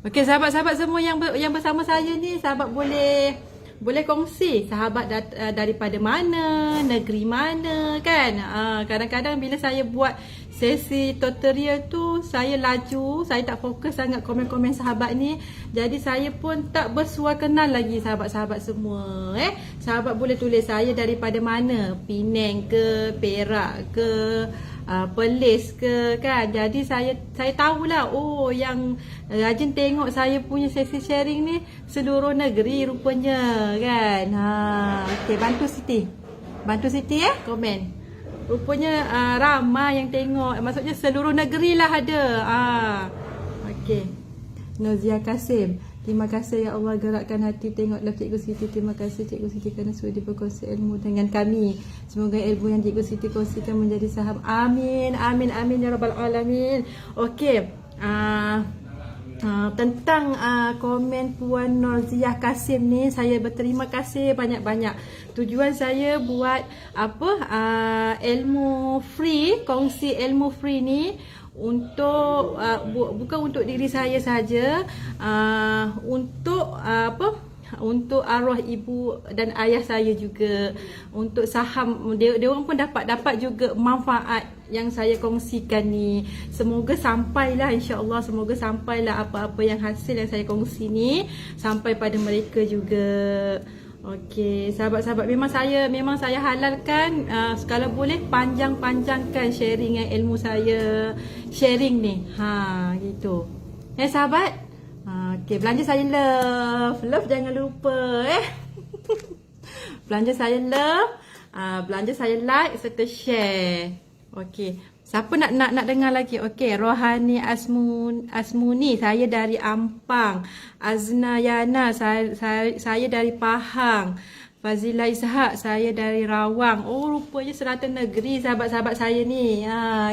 Okey, sahabat-sahabat semua yang bersama saya ni, sahabat boleh kongsi sahabat daripada mana, negeri mana kan. Kadang-kadang bila saya buat sesi tutorial tu, saya laju, saya tak fokus sangat komen-komen sahabat ni. Jadi saya pun tak bersuar kenal lagi sahabat-sahabat semua. Sahabat boleh tulis saya daripada mana, Penang ke, Perak ke, Perlis ke kan. Jadi saya tahulah, oh yang rajin tengok saya punya sesi sharing ni seluruh negeri rupanya kan. Okey, bantu Siti komen. Rupanya ramai yang tengok. Maksudnya seluruh negeri lah ada. Okey. Nozia Kasim. Terima kasih ya Allah, gerakkan hati tengoklah Cikgu Siti. Terima kasih Cikgu Siti kerana sudi berkongsi ilmu dengan kami. Semoga ilmu yang Cikgu Siti kongsikan menjadi saham. Amin. Amin. Amin ya Rabbal Alamin. Okey. Tentang komen Puan Norziah Kasim ni, saya berterima kasih banyak-banyak. Tujuan saya buat ilmu free, kongsi ilmu free ni untuk bukan untuk diri saya saja, untuk arwah ibu dan ayah saya juga, untuk saham dia orang pun dapat juga manfaat yang saya kongsikan ni. Semoga sampailah, insya-Allah semoga sampailah apa-apa yang hasil yang saya kongsi ni sampai pada mereka juga. Okey, sahabat-sahabat, memang saya halalkan kalau boleh panjangkan sharing ilmu saya sharing ni. Gitu. Sahabat. Okey, belanja saya love jangan lupa belanja saya love, belanja saya like serta share. Okey, siapa nak dengar lagi? Okey, Rohani Asmuni, saya dari Ampang. Azna Yana, saya dari Pahang. Fazila Ishak, saya dari Rawang. Oh, rupanya serata negeri sahabat-sahabat saya ni.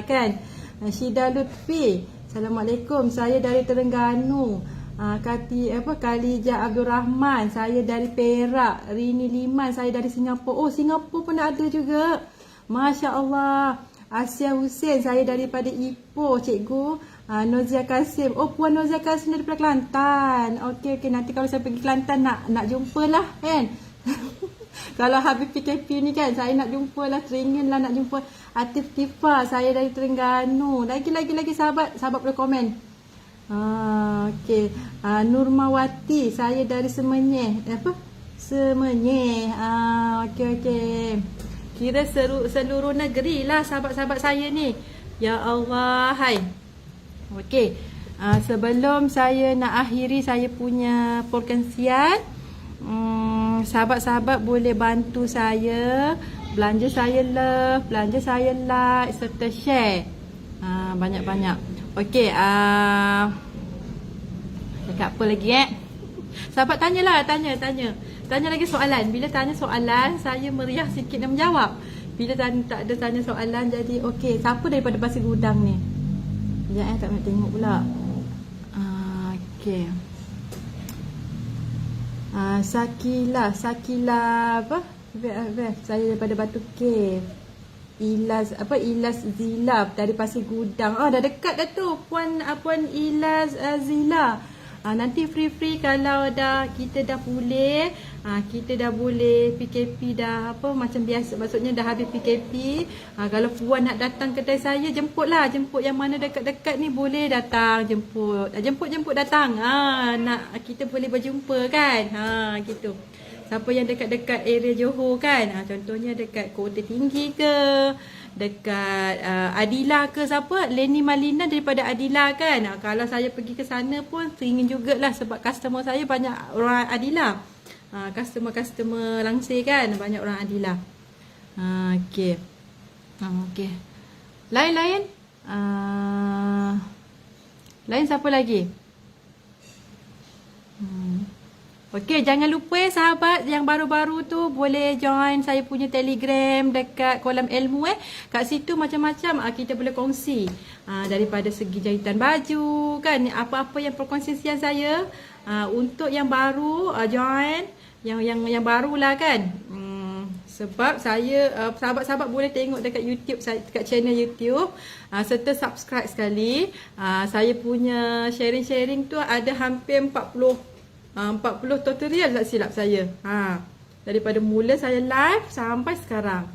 Kan? Syida Lutfi, Assalamualaikum, saya dari Terengganu. Khalijah Abdul Rahman, saya dari Perak. Rini Liman, saya dari Singapura. Oh, Singapura pun ada juga. Masya Allah. Asia Hussein, saya daripada Ipoh, cikgu. Nozia Kasim, oh Puan Nozia Kasim daripada Kelantan. Okey, nanti kalau saya pergi Kelantan nak jumpalah kan. Kalau habis PKP ni kan, saya nak jumpalah, teringin lah nak jumpa Atif Tifa, saya dari Terengganu. Lagi sahabat boleh komen. Okey. Nurmawati, saya dari Semenyih. Semenyih. Okey. Kira seluruh negeri lah sahabat-sahabat saya ni. Ya Allah, hai. Okey. Sebelum saya nak akhiri saya punya perkongsian, sahabat-sahabat boleh bantu saya, belanja saya love, belanja saya like serta share. Banyak-banyak. Okey, cakap apa lagi Sahabat tanyalah, tanya lagi soalan. Bila tanya soalan, saya meriah sikit dan menjawab. Bila tak ada tanya soalan, jadi okey, siapa daripada Pasir Gudang ni? Sekejap tak nak tengok pula. Okey. Sakila apa? Saya daripada Batu Cave. Ilas Zila dari Pasir Gudang. Dah dekat dah tu Puan Ilas Zila. Nanti free kalau kita dah boleh, kita dah boleh PKP dah macam biasa, maksudnya dah habis PKP. Kalau Puan nak datang kedai saya, jemput yang mana dekat-dekat ni boleh datang jemput datang. Nak kita boleh berjumpa kan. Gitu. Siapa yang dekat-dekat area Johor kan, contohnya dekat Kota Tinggi ke, dekat Adila ke, siapa Leni Malina daripada Adila kan. Kalau saya pergi ke sana pun teringin jugalah, sebab customer saya banyak orang Adila. Customer langsir kan, banyak orang Adila. Okey. Okey. Lain siapa lagi? Okey, jangan lupa sahabat yang baru-baru tu boleh join saya punya Telegram dekat kolam ilmu Kat situ macam-macam kita boleh kongsi. Daripada segi jahitan baju kan, apa-apa yang perkongsian saya. Untuk yang baru join, yang barulah kan. Sebab saya sahabat-sahabat boleh tengok dekat YouTube saya, dekat channel YouTube, serta subscribe sekali. Saya punya sharing-sharing tu ada hampir 40 tutorial tak silap saya. Daripada mula saya live sampai sekarang.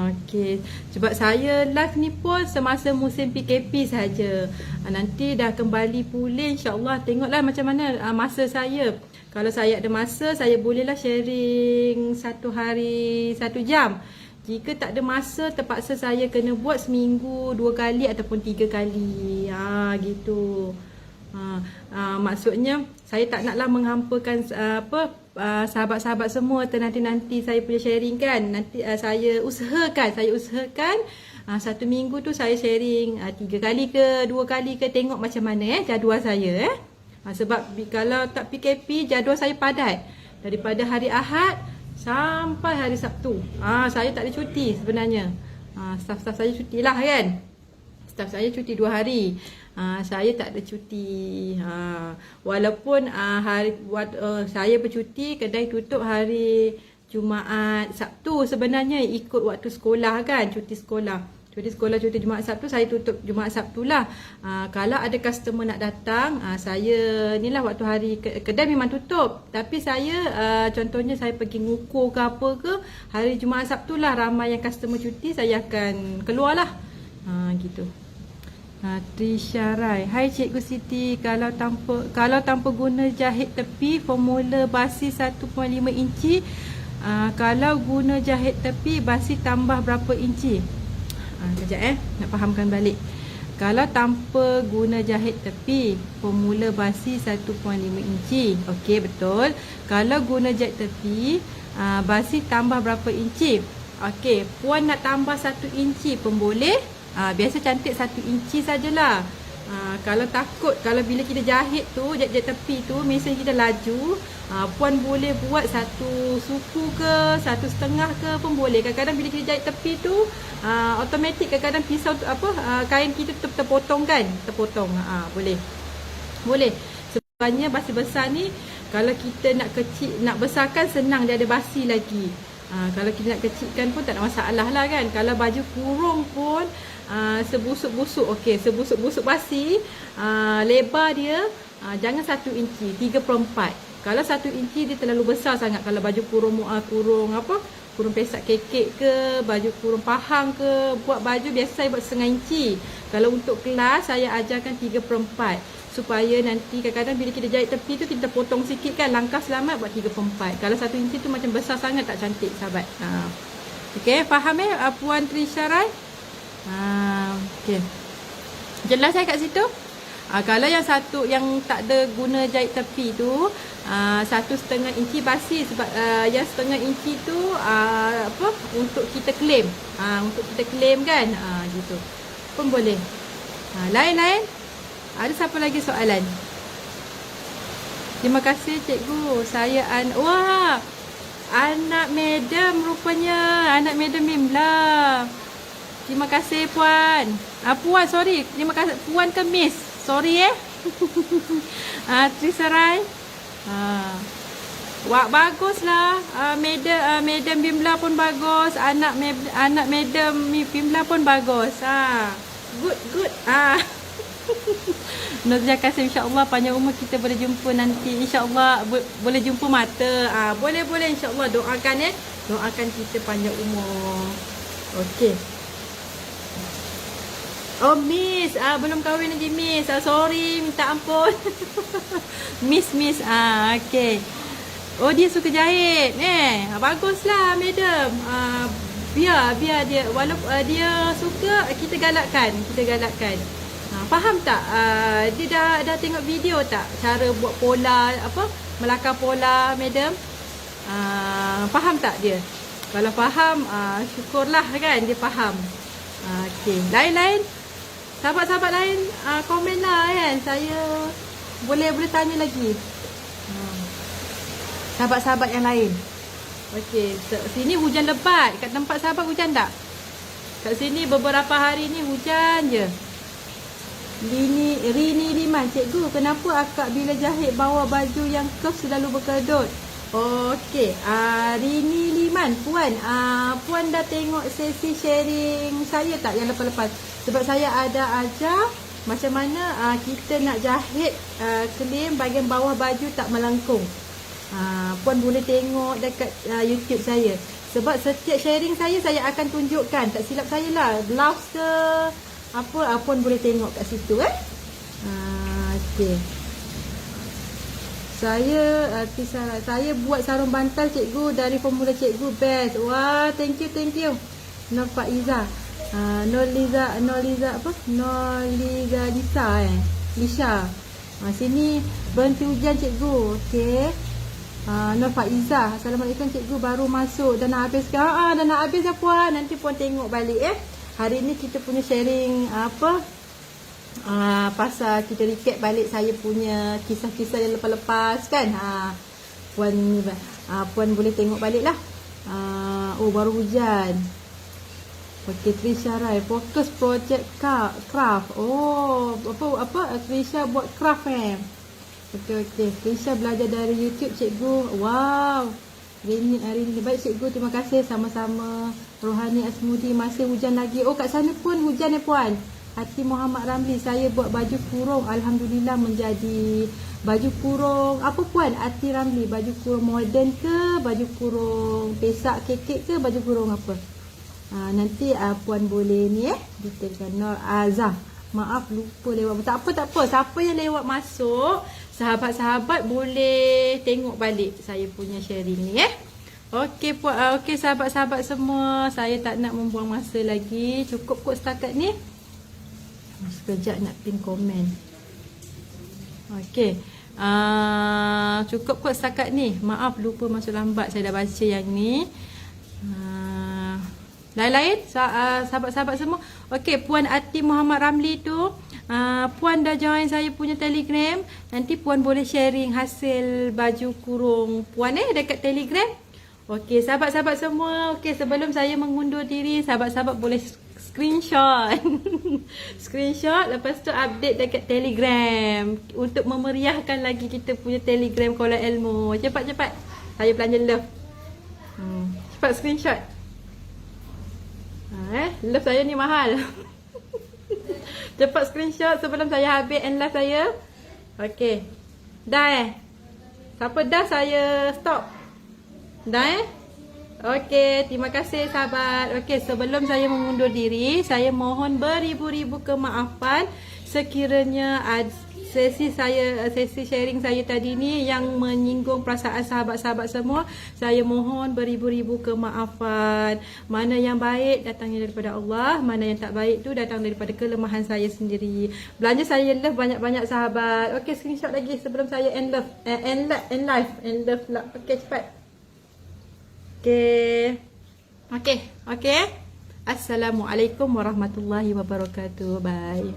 Okey. Sebab saya live ni pun semasa musim PKP saja. Nanti dah kembali pulih insya-Allah. Tengoklah macam mana masa saya. Kalau saya ada masa, saya bolehlah sharing 1 hari 1 jam. Jika tak ada masa, terpaksa saya kena buat seminggu 2 kali ataupun 3 kali. Gitu. Maksudnya saya tak naklah menghampakan sahabat-sahabat semua nanti saya punya sharing kan. Nanti saya usahakan 1 minggu tu saya sharing 3 kali ke 2 kali ke, tengok macam mana jadual saya. Sebab kalau tak PKP jadual saya padat. Daripada hari Ahad sampai hari Sabtu. Saya tak ada cuti sebenarnya. Staff saya cutilah kan. Staff saya cuti 2 hari. Saya tak ada cuti. Walaupun saya bercuti, kedai tutup hari Jumaat, Sabtu sebenarnya ikut waktu sekolah kan, cuti sekolah. Cuti Jumaat Sabtu, saya tutup Jumaat Sabtu lah. Kalau ada customer nak datang, saya ni lah waktu hari kedai memang tutup. Tapi saya contohnya saya pergi ngukur ke apa ke, hari Jumaat Sabtu lah ramai yang customer cuti, saya akan keluar lah. Gitu. Trisha Rai. Hai Cikgu Siti, kalau tanpa guna jahit tepi formula basi 1.5 inci, kalau guna jahit tepi basi tambah berapa inci? Kejap nak fahamkan balik. Kalau tanpa guna jahit tepi formula basi 1.5 inci. Okey, betul. Kalau guna jahit tepi basi tambah berapa inci? Okey, puan nak tambah 1 inci pun boleh. Biasa cantik 1 inci sajalah. Kalau takut, kalau bila kita jahit tu, jahit tepi tu, mesin kita laju, puan boleh buat 1 suku ke, 1.5 ke pun boleh. Kadang-kadang bila kita jahit tepi tu, automatik kadang-kadang pisau kain kita terpotong kan, terpotong. Boleh. Sebenarnya basi besar ni, kalau kita nak kecil, nak besarkan senang, dia ada basi lagi. Kalau kita nak kecilkan pun tak ada masalah lah kan. Kalau baju kurung pun sebusuk-busuk, okey, sebusuk-busuk basi, lebar dia jangan 1 inci, 3/4. Kalau 1 inci dia terlalu besar sangat. Kalau baju kurung pesak kekek ke, baju kurung pahang ke, buat baju biasa saya buat 1/2 inci. Kalau untuk kelas saya ajarkan 3/4, supaya nanti kadang-kadang bila kita jahit tepi tu kita potong sikit kan, langkah selamat buat 3/4. Kalau 1 inci tu macam besar sangat, tak cantik sahabat. Okey, faham Puan Trisha Rai? Okey. Jelas kat situ? Kalau yang satu yang tak ada guna jahit tepi tu, 1.5 inci basi. Sebab yang 1.5 inci tu untuk kita claim. Untuk kita claim kan, gitu pun boleh. Lain-lain. Ada siapa lagi soalan? Terima kasih cikgu. Saya wah, anak madam rupanya. Anak madam Mimla. Terima kasih puan. Puan, sorry. Terima kasih. Puan ke miss? Sorry Trisha Rai. Wah, baguslah. Madam Bimla pun bagus. Anak madam Bimla pun bagus. Good. Terima kasih, insya-Allah panjang umur kita boleh jumpa nanti. Insya-Allah boleh jumpa mata. Boleh insya-Allah, doakan Doakan kita panjang umur. Okey. Oh miss, belum kahwin lagi miss. Sorry, minta ampun. miss. Okey. Oh, dia suka jahit. Baguslah madam. Biar dia, walaupun dia suka, kita galakkan. Faham tak? Dia dah tengok video tak? Cara buat pola, melakar pola madam. Faham tak dia? Kalau faham, syukurlah kan dia faham. Okey, lain-lain. Sahabat-sahabat lain komen lah kan. Saya boleh tanya lagi. Sahabat-sahabat yang lain. Okey, sini hujan lebat. Kat tempat sahabat hujan tak? Kat sini beberapa hari ni hujan je. Rini Liman, cikgu, kenapa akak bila jahit bawah baju yang curve selalu berkedut? Okey, Rini Liman, Puan, Puan dah tengok sesi sharing saya tak yang lepas-lepas? Sebab saya ada ajar macam mana kita nak jahit claim bahagian bawah baju tak melengkung. Puan boleh tengok dekat YouTube saya. Sebab setiap sharing saya akan tunjukkan, tak silap saya lah, blouse ke apa, Puan boleh tengok kat situ okey. Saya buat sarung bantal cikgu dari formula cikgu, best. Wah, thank you. Nur Faiza. Noliza apa? Noliza Lisha. Sini berhenti hujan cikgu. Okey. Nur Faiza. Assalamualaikum cikgu, baru masuk dah nak habis ke? Dah nak habis dah puan. Nanti puan tengok balik Hari ni kita punya sharing pasal kita recap balik saya punya kisah-kisah yang lepas-lepas kan. Puan boleh tengok balik lah. Baru hujan. Okey, Trisha Rai, fokus projek craft. Trisha buat craft Okey. Trisha belajar dari YouTube cikgu. Wow. Rini baik cikgu, terima kasih. Sama-sama. Rohani Asmudi, masih hujan lagi. Kat sana pun hujan puan. Hati Muhammad Ramli, saya buat baju kurung, alhamdulillah menjadi baju kurung apa puan? Hati Ramli, baju kurung moden ke, baju kurung pesak kekek ke, baju kurung apa? Nanti puan boleh ni detailkan. Nur Azah, maaf lupa lewat. Tak apa. Siapa yang lewat masuk, sahabat-sahabat boleh tengok balik saya punya sharing ni Okey puan, okey sahabat-sahabat semua, saya tak nak membuang masa lagi. Cukup kot setakat ni. Sekejap nak pin komen. Okey. Cukup kot setakat ni. Maaf lupa masuk lambat. Saya dah baca yang ni. Lain-lain sahabat-sahabat semua. Okey, Puan Ati Muhammad Ramli tu, Puan dah join saya punya Telegram. Nanti Puan boleh sharing hasil baju kurung Puan dekat Telegram. Okey, sahabat-sahabat semua. Okey, sebelum saya mengundur diri, sahabat-sahabat boleh screenshot. Screenshot, lepas tu update dekat Telegram untuk memeriahkan lagi kita punya Telegram Kola Ilmu. Cepat-cepat. Saya belanja love. Cepat screenshot. Love saya ni mahal. Cepat screenshot sebelum saya habis end live saya. Okey. Dah Siapa dah, saya stop. Dah Okey, terima kasih sahabat. Okey, sebelum saya mengundur diri, saya mohon beribu-ribu kemaafan sekiranya sesi sharing saya tadi ni yang menyinggung perasaan sahabat-sahabat semua. Saya mohon beribu-ribu kemaafan. Mana yang baik datangnya daripada Allah, mana yang tak baik tu datang daripada kelemahan saya sendiri. Belanja saya love banyak-banyak sahabat. Okey, screenshot lagi sebelum saya end live. Okey, cepat. Okey. Assalamualaikum warahmatullahi wabarakatuh. Bye.